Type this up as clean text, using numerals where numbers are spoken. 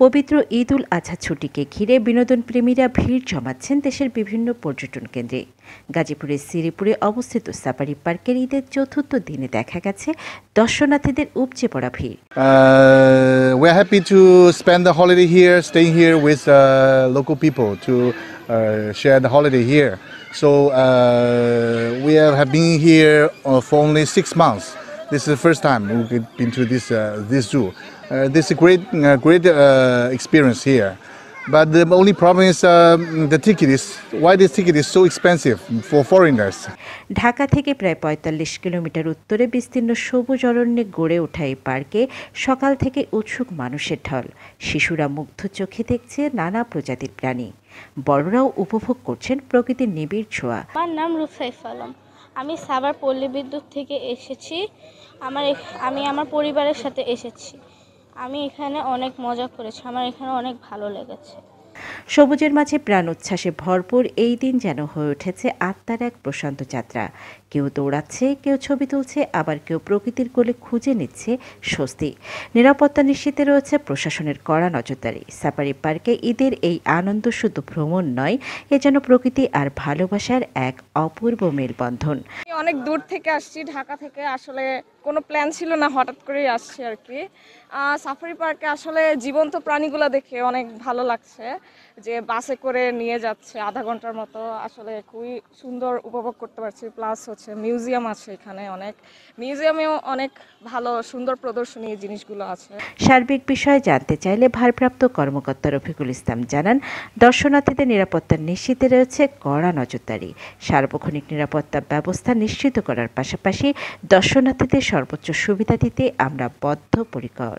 পবিত্র ঈদ উল আজহা ছুটিকে ঘিরে বিনোদন প্রেমীরা ভিড় জমাচ্ছেন দেশের বিভিন্ন পর্যটন কেন্দ্রে। গাজীপুরের শ্রীপুরে অবস্থিত সাফারি পার্কের ঈদের চতুর্থ দিনে দেখা গেছে দর্শনার্থীদের উপচে পড়া ভিড়। We're happy to spend the holiday here, staying here with local people to share the holiday here. So we have been here for only 6 months. This is the first time we've been to this zoo. This is a great experience here. But the only problem is the ticket is why this ticket is so expensive for foreigners. Dhaka থেকে প্রায় ৪৫ kilometre উত্তরে বিস্তীর্ণ সবুজ অরণ্যে গড়ে ওঠা এই পার্কে সকাল থেকে উৎসুক মানুষের ঢল। শিশুরা মুগ্ধ চোখে দেখছে নানা প্রজাতির প্রাণী, বড়রাও উপভোগ করছেন প্রকৃতির নিবিড় ছোঁয়া। আমার নাম রুসাইফ আলম। আমি সাভার পল্লী বিদ্যুৎ থেকে এসেছি। আমি আমার পরিবারের সাথে এসেছি। আমি এখানে অনেক মজা করেছি, আমার এখানে অনেক ভালো লেগেছে। সবুজের মাঝে প্রাণ উচ্ছ্বাসে ভরপুর এই দিন যেন হয়ে উঠেছে আত্মার এক প্রশান্ত যাত্রা। কেউ দৌড়াচ্ছে, কেউ ছবি তুলছে, আবার কেউ প্রকৃতির কোলে খুঁজে নিচ্ছে স্বস্তি। নিরাপত্তা নিশ্চিতে রয়েছে প্রশাসনের কড়া নজরদারি। সাফারি পার্কে ঈদের এই আনন্দ শুধু ভ্রমণ নয়, এ যেন প্রকৃতি আর ভালোবাসার এক অপূর্ব মেলবন্ধন। অনেক দূর থেকে আসছি, ঢাকা থেকে। আসলে কোনো প্ল্যান ছিল না, হঠাৎ করেই আসছি আর কি। সাফারি পার্কে আসলে জীবন্ত প্রাণীগুলো দেখে অনেক ভালো লাগছে, যে বাসে করে নিয়ে যাচ্ছে আধা ঘন্টার মতো। আসলে খুবই সুন্দর উপভোগ করতে পারছি। প্লাস হচ্ছে মিউজিয়াম আছে এখানে, মিউজিয়ামেও অনেক ভালো সুন্দর প্রদর্শনী জিনিসগুলো আছে। সার্বিক বিষয়ে জানতে চাইলে ভারপ্রাপ্ত কর্মকর্তা রফিকুল ইসলাম জানান, দর্শনার্থীদের নিরাপত্তা নিশ্চিতে রয়েছে কড়া নজরদারি। সার্বক্ষণিক নিরাপত্তা ব্যবস্থা নিশ্চিত করার পাশাপাশি দর্শনার্থীদের সর্বোচ্চ সুবিধা দিতে আমরা বদ্ধপরিকর।